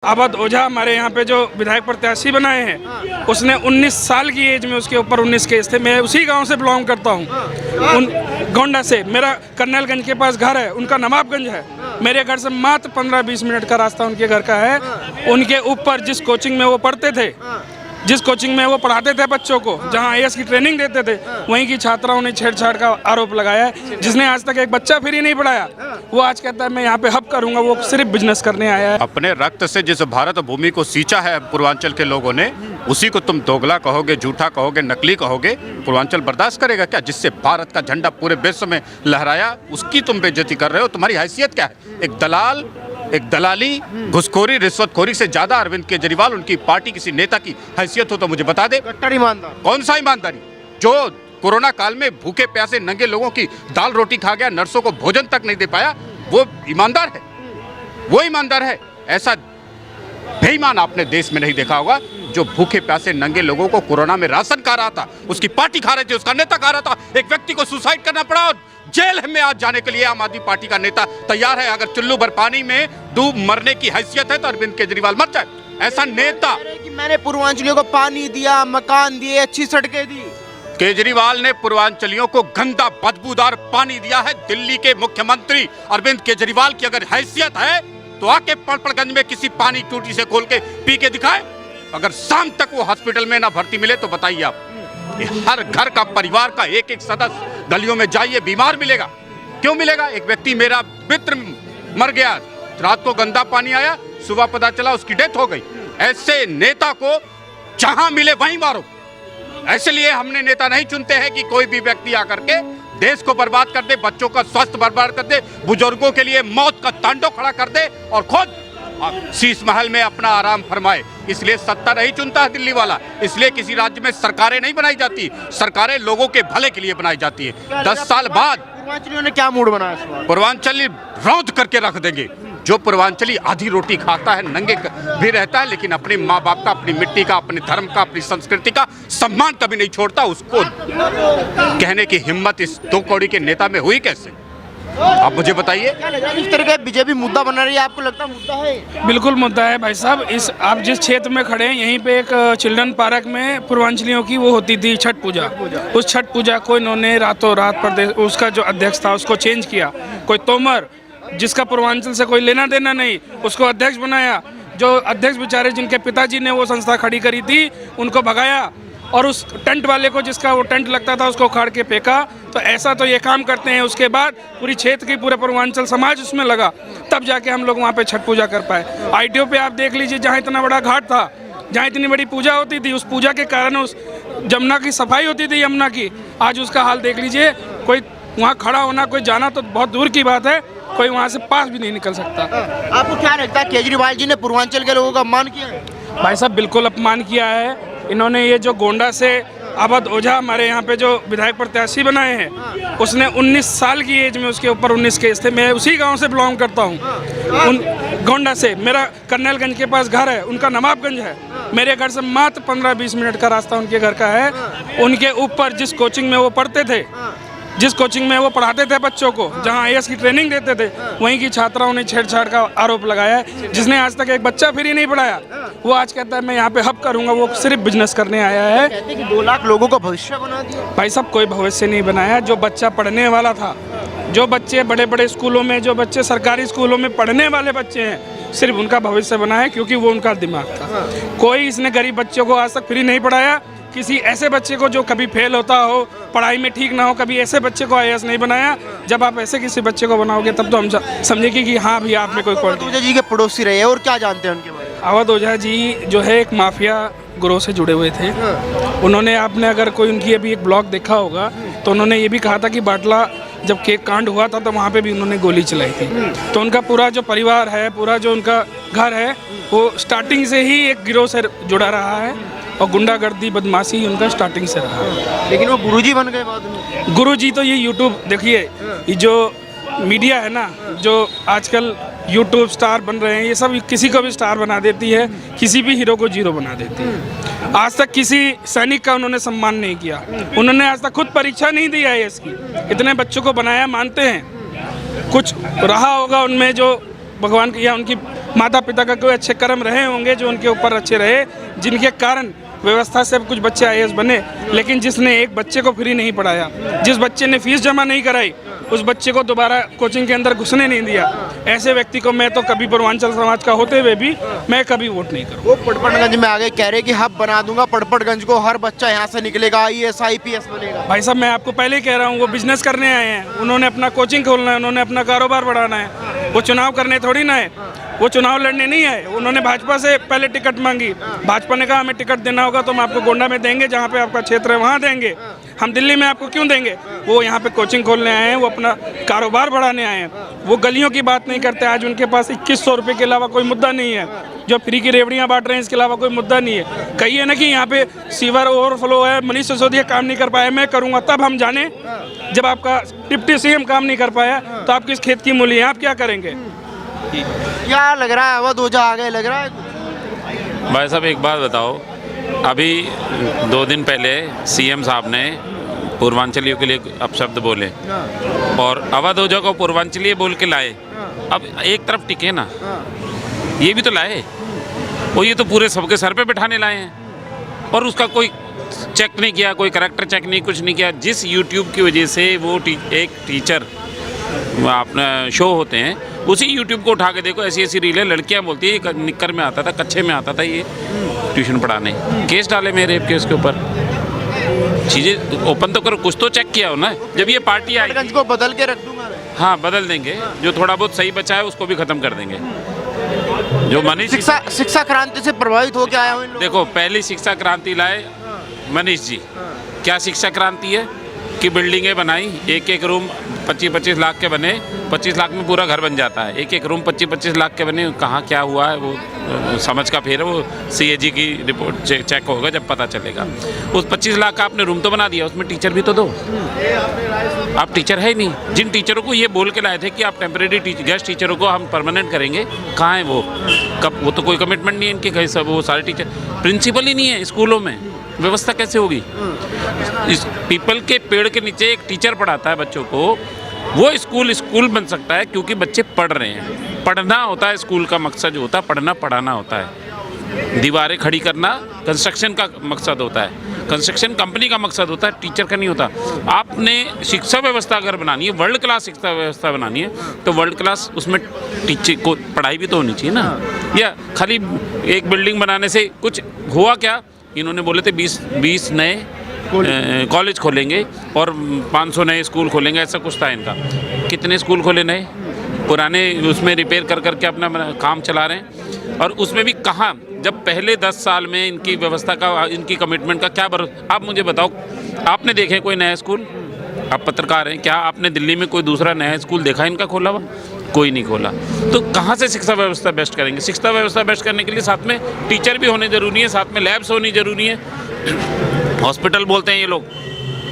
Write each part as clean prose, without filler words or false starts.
अवध ओझा हमारे यहाँ पे जो विधायक प्रत्याशी बनाए हैं, उसने 19 साल की एज में उसके ऊपर 19 केस थे। मैं उसी गांव से बिलोंग करता हूँ, उन गोंडा से। मेरा कर्नलगंज के पास घर है, उनका नवाबगंज है। मेरे घर से मात्र 15-20 मिनट का रास्ता उनके घर का है। उनके ऊपर जिस कोचिंग में वो पढ़ते थे, जिस कोचिंग में वो पढ़ाते थे बच्चों को, जहां आईएएस की ट्रेनिंग देते थे, वहीं की छात्राओं ने छेड़छाड़ का आरोप लगाया है। जिसने आज तक एक बच्चा फ्री नहीं पढ़ाया, वो आज कहता है मैं यहाँ पे हब करूंगा। वो सिर्फ बिजनेस करने आया है। अपने रक्त से जिस भारत भूमि को सींचा है पूर्वांचल के लोगों ने, उसी को तुम दोगला कहोगे, झूठा कहोगे, नकली कहोगे। पूर्वांचल बर्दाश्त करेगा क्या? जिससे भारत का झंडा पूरे विश्व में लहराया, उसकी तुम बेइज्जती कर रहे हो। तुम्हारी हैसियत क्या है? एक दलाल, एक दलाली, घुसखोरी, रिश्वतखोरी से ज्यादा अरविंद केजरीवाल, उनकी पार्टी, किसी नेता की हैसियत हो तो मुझे बता दे। कट्टर ईमानदार। कौन सा ईमानदारी? जो कोरोना काल में भूखे प्यासे नंगे लोगों की दाल रोटी खा गया, नर्सों को भोजन तक नहीं दे पाया, वो ईमानदार है? वो ईमानदार है? ऐसा बेईमान आपने देश में नहीं देखा होगा जो भूखे प्यासे नंगे लोगों को कोरोना में राशन खा रहा था, उसकी पार्टी खा रही थी, उसका नेता खा रहा था। एक व्यक्ति को सुसाइड करना पड़ा और जेल में आज जाने के लिए आम आदमी पार्टी का नेता तैयार है। अगर चुल्लू भर पानी में डूब मरने की हैसियत है तो अरविंद केजरीवाल मर जाए। ऐसा नेता कि मैंने पूर्वांचलियों को पानी दिया, मकान दिए, अच्छी सड़कें दी। केजरीवाल ने पूर्वांचलियों को गंदा बदबूदार पानी दिया है। दिल्ली के मुख्यमंत्री अरविंद केजरीवाल की अगर हैसियत है तो आके पड़पड़गंज में किसी पानी टूटी से खोल के पी के दिखाए। अगर शाम तक वो हॉस्पिटल में ना भर्ती मिले तो बताइए आप, हर घर का परिवार का एक एक सदस्य गलियों में जाइए, बीमार मिलेगा। क्यों मिलेगा? एक व्यक्ति, मेरा मित्र मर गया, रात को गंदा पानी आया, सुबह पता चला उसकी डेथ हो गई। ऐसे नेता को जहां मिले वहीं मारो। ऐसे लिए हमने नेता नहीं चुनते हैं कि कोई भी व्यक्ति आकर के देश को बर्बाद कर दे, बच्चों का स्वास्थ्य बर्बाद कर दे, बुजुर्गों के लिए मौत का तांडव खड़ा कर दे और खुद शीश महल में अपना आराम फरमाए। इसलिए सत्ता नहीं चुनता है दिल्ली वाला। इसलिए किसी राज्य में सरकारें नहीं बनाई जाती, सरकारें लोगों के भले के लिए बनाई जाती है। 10 साल बाद पूर्वांचलियों ने क्या मूड बनाया? पूर्वांचली रौंद करके रख देंगे। जो पूर्वांचली आधी रोटी खाता है, नंगे भी रहता है, लेकिन अपने माँ बाप का, अपनी मिट्टी का, अपने धर्म का, अपनी संस्कृति का सम्मान कभी नहीं छोड़ता, उसको कहने की हिम्मत इस 2 कौड़ी के नेता में हुई कैसे? आप मुझे बताइए। इस तरह का बीजेपी मुद्दा बना रही है, आपको लगता है मुद्दा है? बिल्कुल मुद्दा है भाई साहब। इस आप जिस क्षेत्र में खड़े हैं, यहीं पे एक चिल्ड्रन पार्क में पूर्वांचलियों की वो होती थी छठ पूजा। उस छठ पूजा को इन्होंने रातों रात प्रदेश, उसका जो अध्यक्ष था उसको चेंज किया। कोई तोमर, जिसका पूर्वांचल से कोई लेना देना नहीं, उसको अध्यक्ष बनाया। जो अध्यक्ष बेचारे, जिनके पिताजी ने वो संस्था खड़ी करी थी, उनको भगाया। और उस टेंट वाले को, जिसका वो टेंट लगता था, उसको उखाड़ के फेंका। तो ऐसा तो ये काम करते हैं। उसके बाद पूरी क्षेत्र की, पूरे पूर्वांचल समाज उसमें लगा, तब जाके हम लोग वहाँ पे छठ पूजा कर पाए। आईटीओ पे आप देख लीजिए, जहाँ इतना बड़ा घाट था, जहाँ इतनी बड़ी पूजा होती थी, उस पूजा के कारण उस जमुना की सफाई होती थी, यमुना की, आज उसका हाल देख लीजिए। कोई वहाँ खड़ा होना, कोई जाना तो बहुत दूर की बात है, कोई वहाँ से पास भी नहीं निकल सकता। आपको क्या लगता है केजरीवाल जी ने पूर्वांचल के लोगों का अपमान किया है? भाई साहब बिल्कुल अपमान किया है इन्होंने। ये जो गोंडा से अवध ओझा हमारे यहाँ पे जो विधायक प्रत्याशी बनाए हैं, उसने 19 साल की एज में उसके ऊपर 19 केस थे। मैं उसी गांव से बिलोंग करता हूँ, उन गोंडा से। मेरा कर्नलगंज के पास घर है, उनका नवाबगंज है। मेरे घर से मात्र 15-20 मिनट का रास्ता उनके घर का है। उनके ऊपर जिस कोचिंग में वो पढ़ते थे, जिस कोचिंग में वो पढ़ाते थे बच्चों को, जहां आईएएस की ट्रेनिंग देते थे, वहीं की छात्राओं ने छेड़छाड़ का आरोप लगाया है। जिसने आज तक एक बच्चा फ्री नहीं पढ़ाया, वो आज कहता है मैं यहाँ पे हब करूंगा। वो सिर्फ बिजनेस करने आया है। कहते हैं कि 2 लाख लोगों का भविष्य बना दिया। भाई साहब कोई भविष्य नहीं बनाया। जो बच्चा पढ़ने वाला था, जो बच्चे बड़े बड़े स्कूलों में, जो बच्चे सरकारी स्कूलों में पढ़ने वाले बच्चे हैं, सिर्फ उनका भविष्य बनाया, क्योंकि वो उनका दिमाग था। कोई इसने गरीब बच्चों को आज तक फ्री नहीं पढ़ाया। किसी ऐसे बच्चे को जो कभी फेल होता हो, पढ़ाई में ठीक ना हो, कभी ऐसे बच्चे को आईएएस नहीं बनाया। जब आप ऐसे किसी बच्चे को बनाओगे तब तो हम समझेंगे कि हाँ भी आप में कोई क्वालिटी। ओझा जी के पड़ोसी रहे, और क्या जानते हैं उनके बारे में? अवध ओझा जी जो है एक माफिया गिरोह से जुड़े हुए थे। उन्होंने, आपने अगर कोई उनकी अभी एक ब्लॉग देखा होगा, तो उन्होंने ये भी कहा था कि बाटला जब केक कांड हुआ था तो वहाँ पे भी उन्होंने गोली चलाई थी। तो उनका पूरा जो परिवार है, पूरा जो उनका घर है, वो स्टार्टिंग से ही एक गिरोह से जुड़ा रहा है। और गुंडागर्दी, बदमाशी उनका स्टार्टिंग से रहा है। लेकिन वो गुरुजी बन गए बाद में। गुरुजी तो ये यूट्यूब देखिए, ये जो मीडिया है ना, जो आजकल यूट्यूब स्टार बन रहे हैं, ये सब किसी को भी स्टार बना देती है, किसी भी हीरो को जीरो बना देती है। आज तक किसी सैनिक का उन्होंने सम्मान नहीं किया। उन्होंने आज तक खुद परीक्षा नहीं दी है इसकी। इतने बच्चों को बनाया, मानते हैं कुछ रहा होगा उनमें जो भगवान की या उनकी माता पिता का कोई अच्छे कर्म रहे होंगे जो उनके ऊपर अच्छे रहे, जिनके कारण व्यवस्था से कुछ बच्चे IAS बने। लेकिन जिसने एक बच्चे को फ्री नहीं पढ़ाया, जिस बच्चे ने फीस जमा नहीं कराई, उस बच्चे को दोबारा कोचिंग के अंदर घुसने नहीं दिया, ऐसे व्यक्ति को मैं तो कभी पूर्वांचल समाज का होते हुए भी मैं कभी वोट नहीं करूँ। वो पड़पड़गंज में आ गए, कह रहे कि हब बना दूंगा पड़पड़गंज को, हर बच्चा यहाँ से निकलेगा, IAS IPS बनेगा। भाई साहब, मैं आपको पहले ही कह रहा हूँ, वो बिजनेस करने आए हैं, उन्होंने अपना कोचिंग खोलना है, उन्होंने अपना कारोबार बढ़ाना है, वो चुनाव करने थोड़ी ना है, वो चुनाव लड़ने नहीं आए। उन्होंने भाजपा से पहले टिकट मांगी, भाजपा ने कहा हमें टिकट देना होगा तो हम आपको गोंडा में देंगे, जहाँ पे आपका क्षेत्र है वहाँ देंगे, हम दिल्ली में आपको क्यों देंगे। वो यहाँ पे कोचिंग खोलने आए हैं, वो अपना कारोबार बढ़ाने आए हैं, वो गलियों की बात नहीं करते। आज उनके पास 2100 रुपये के अलावा कोई मुद्दा नहीं है, जो फ्री की रेवड़ियाँ बांट रहे हैं इसके अलावा कोई मुद्दा नहीं है। कहिए ना कि यहाँ पे सीवर ओवरफ्लो है, मनीष सिसोदिया काम नहीं कर पाया, मैं करूँगा, तब हम जाने। जब आपका डिप्टी CM काम नहीं कर पाया तो आप किस खेत की मूली हैं, आप क्या करेंगे। क्या लग रहा है, अवध ओझा आ गए लग रहा है। भाई साहब, एक बात बताओ, अभी 2 दिन पहले CM साहब ने पूर्वांचलियों के लिए अपशब्द बोले और अवध ओझा को पूर्वांचलीय बोल के लाए। अब एक तरफ टिके ना, ये भी तो लाए, और ये तो पूरे सबके सर पे बिठाने लाए हैं और उसका कोई चेक नहीं किया, कोई करैक्टर चेक नहीं, कुछ नहीं किया। जिस YouTube की वजह से वो एक टीचर अपना शो होते हैं, उसी YouTube को उठा के देखो, ऐसी ऐसी रीलें, लड़कियां बोलती है ये निक्कर में आता था, कच्छे में आता था ये ट्यूशन पढ़ाने, केस डाले मेरे रेप केस के ऊपर। चीज़ें ओपन तो करो, कुछ तो चेक किया हो ना। जब ये पार्टी आई, पड़पड़गंज को बदल के रख दूंगा मैं। हाँ बदल देंगे, जो थोड़ा बहुत सही बचा है उसको भी खत्म कर देंगे। जो मनीष शिक्षा क्रांति से प्रभावित होकर आया हूँ इन लोगों। देखो, पहली शिक्षा क्रांति लाए मनीष जी। क्या शिक्षा क्रांति है कि बिल्डिंगें बनाई, एक रूम 25-25 लाख के बने, 25 लाख में पूरा घर बन जाता है। एक रूम 25-25 लाख के बने, कहाँ क्या हुआ है वो समझ का फेर है, वो CAG की रिपोर्ट चेक होगा जब पता चलेगा। उस 25 लाख का आपने रूम तो बना दिया, उसमें टीचर भी तो दो। आप टीचर है ही नहीं। जिन टीचरों को ये बोल के लाए थे कि आप टेम्परेरी गेस्ट टीचरों को हम परमानेंट करेंगे, कहाँ है वो? कब? वो तो कोई कमिटमेंट नहीं है इनके, कहीं सब वो सारे टीचर, प्रिंसिपल ही नहीं है स्कूलों में, व्यवस्था कैसे होगी? इस पीपल के पेड़ के नीचे एक टीचर पढ़ाता है बच्चों को, वो स्कूल बन सकता है क्योंकि बच्चे पढ़ रहे हैं। पढ़ना होता है स्कूल का मकसद, जो होता है पढ़ना पढ़ाना होता है। दीवारें खड़ी करना कंस्ट्रक्शन का मकसद होता है, कंस्ट्रक्शन कंपनी का मकसद होता है, टीचर का नहीं होता। आपने शिक्षा व्यवस्था अगर बनानी है, वर्ल्ड क्लास शिक्षा व्यवस्था बनानी है, तो वर्ल्ड क्लास उसमें टीचर को पढ़ाई भी तो होनी चाहिए ना। या खाली एक बिल्डिंग बनाने से कुछ हुआ क्या? इन्होंने बोले थे 20 नए कॉलेज खोलेंगे और 500 नए स्कूल खोलेंगे, ऐसा कुछ था इनका। कितने स्कूल खोले नए? पुराने उसमें रिपेयर कर करके अपना काम चला रहे हैं। और उसमें भी कहाँ, जब पहले 10 साल में इनकी व्यवस्था का, इनकी कमिटमेंट का क्या भरोसा? आप मुझे बताओ, आपने देखे कोई नया स्कूल? आप पत्रकार हैं, क्या आपने दिल्ली में कोई दूसरा नया स्कूल देखा इनका खोला हुआ? कोई नहीं खोला। तो कहाँ से शिक्षा व्यवस्था बेस्ट करेंगे? शिक्षा व्यवस्था बेस्ट करने के लिए साथ में टीचर भी होने ज़रूरी है, साथ में लैब्स होनी ज़रूरी है। हॉस्पिटल बोलते हैं ये लोग,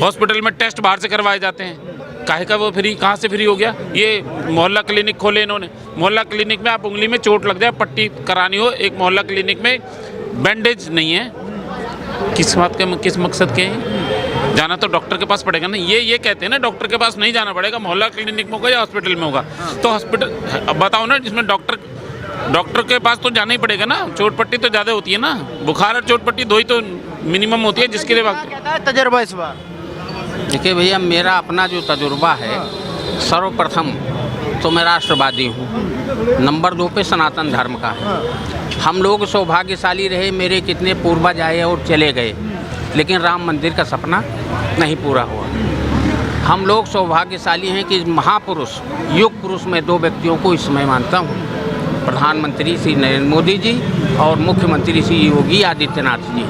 हॉस्पिटल में टेस्ट बाहर से करवाए जाते हैं, काहे का वो फ्री? कहाँ से फ्री हो गया? ये मोहल्ला क्लिनिक खोले इन्होंने, मोहल्ला क्लिनिक में आप उंगली में चोट लग जाए, पट्टी करानी हो, एक मोहल्ला क्लिनिक में बैंडेज नहीं है, किस बात के, किस मकसद के हैं? जाना तो डॉक्टर के पास पड़ेगा ना। ये कहते हैं ना, डॉक्टर के पास नहीं जाना पड़ेगा, मोहल्ला क्लिनिक में होगा या हॉस्पिटल में होगा। तो हॉस्पिटल, अब बताओ ना, जिसमें डॉक्टर के पास तो जाना ही पड़ेगा ना। चोट पट्टी तो ज़्यादा होती है ना, बुखार और चोट पट्टी दो ही तो मिनिमम होती है, जिसके लिए वक्त। तजर्बा इस बार देखिए भैया, मेरा अपना जो तजुर्बा है, सर्वप्रथम तो मैं राष्ट्रवादी हूँ, नंबर 2 पे सनातन धर्म का है। हम लोग सौभाग्यशाली रहे, मेरे कितने पूर्वज आए और चले गए, लेकिन राम मंदिर का सपना नहीं पूरा हुआ। हम लोग सौभाग्यशाली हैं कि महापुरुष, युग पुरुष में 2 व्यक्तियों को इस समय मानता हूँ, प्रधानमंत्री श्री नरेंद्र मोदी जी और मुख्यमंत्री श्री योगी आदित्यनाथ जी।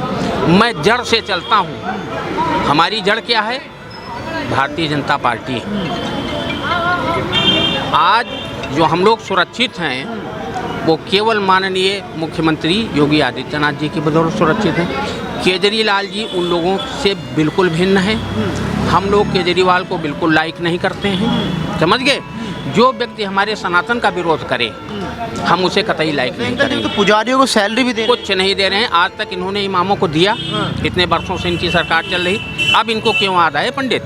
मैं जड़ से चलता हूँ। हमारी जड़ क्या है? भारतीय जनता पार्टी। आज जो हम लोग सुरक्षित हैं, वो केवल माननीय मुख्यमंत्री योगी आदित्यनाथ जी की बदौलत सुरक्षित हैं। केजरीवाल जी उन लोगों से बिल्कुल भिन्न हैं। हम लोग केजरीवाल को बिल्कुल लाइक नहीं करते हैं, समझ गए? जो व्यक्ति हमारे सनातन का विरोध करे, हम उसे कतई लाइक नहीं करेंगे। तो पुजारियों को सैलरी भी दे, कुछ नहीं दे रहे हैं। आज तक इन्होंने इमामों को दिया, इतने वर्षों से इनकी सरकार चल रही। अब इनको क्यों याद आए पंडित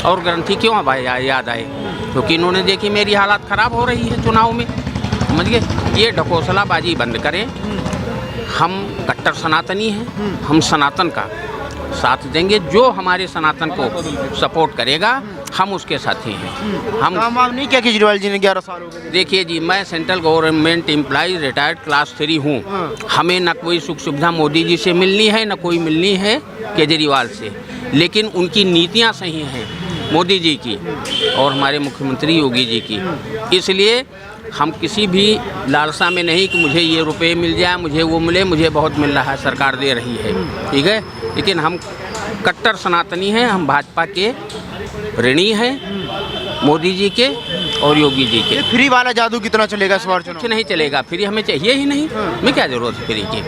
और ग्रंथी, क्यों याद आए? क्योंकि इन्होंने देखी मेरी हालत ख़राब हो रही है चुनाव में, समझ गए? ये ढकोसलाबाजी बंद करें। हम कट्टर सनातनी हैं, हम सनातन का साथ देंगे। जो हमारे सनातन को सपोर्ट करेगा हम उसके साथी हैं। हम काम वाम नहीं किया केजरीवाल जी ने 11 साल हो गए। देखिए जी, मैं central government employ retired class 3 हूँ। हमें न कोई सुख सुविधा मोदी जी से मिलनी है, न कोई मिलनी है केजरीवाल से, लेकिन उनकी नीतियाँ सही हैं मोदी जी की और हमारे मुख्यमंत्री योगी जी की। इसलिए हम किसी भी लालसा में नहीं कि मुझे ये रुपए मिल जाए, मुझे वो मिले, मुझे बहुत मिल रहा है, सरकार दे रही है, ठीक है। लेकिन हम कट्टर सनातनी हैं, हम भाजपा के ऋणी हैं, मोदी जी के और योगी जी के। ये फ्री वाला जादू कितना चलेगा इस बार कुछ चुनाव? नहीं चलेगा, फ्री हमें चाहिए ही नहीं। हमें क्या ज़रूरत है फ्री की?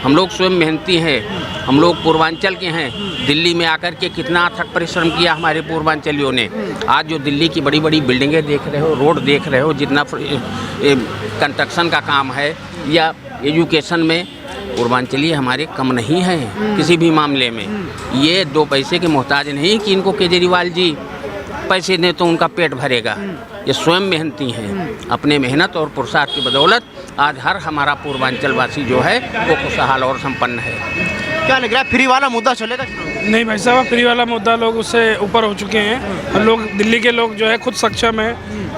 हम लोग स्वयं मेहनती हैं, हम लोग पूर्वांचल के हैं। दिल्ली में आकर के कितना अथक परिश्रम किया हमारे पूर्वांचलियों ने। आज जो दिल्ली की बड़ी बड़ी बिल्डिंगें देख रहे हो, रोड देख रहे हो, जितना कंस्ट्रक्शन का काम है या एजुकेशन में, पूर्वांचली हमारे कम नहीं हैं किसी भी मामले में। ये 2 पैसे के मोहताज नहीं कि इनको केजरीवाल जी पैसे दें तो उनका पेट भरेगा। ये स्वयं मेहनती हैं, अपने मेहनत और पुरुषार्थ की बदौलत आज हर हमारा पूर्वांचल वासी जो है वो खुशहाल और संपन्न है। क्या लग रहा है, फ्री वाला मुद्दा चलेगा चुनाव? नहीं भाई साहब, फ्री वाला मुद्दा लोग उससे ऊपर हो चुके हैं। और लोग, दिल्ली के लोग जो है खुद सक्षम है,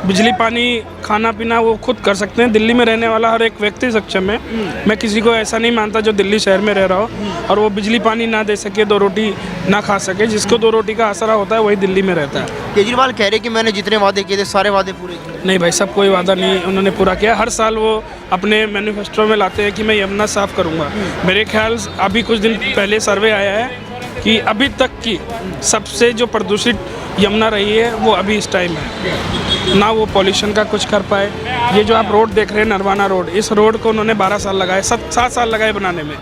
बिजली पानी खाना पीना वो खुद कर सकते हैं। दिल्ली में रहने वाला हर एक व्यक्ति सक्षम है। मैं किसी को ऐसा नहीं मानता जो दिल्ली शहर में रह रहा हो और वो बिजली पानी ना दे सके, 2 रोटी ना खा सके। जिसको 2 रोटी का आसरा होता है वही दिल्ली में रहता है। केजरीवाल कह रहे कि मैंने जितने वादे किए थे सारे वादे पूरे किए। नहीं भाई साहब, कोई वादा नहीं उन्होंने पूरा किया। हर साल वो अपने मैनिफेस्टो में लाते हैं कि मैं यमुना साफ़ करूँगा। मेरे ख्याल अभी कुछ दिन पहले सर्वे आया है कि अभी तक की सबसे जो प्रदूषित यमुना रही है वो अभी इस टाइम है। ना वो पॉल्यूशन का कुछ कर पाए। ये जो आप रोड देख रहे हैं, नरवाना रोड, इस रोड को उन्होंने 12 साल लगाए, 7 साल लगाए बनाने में।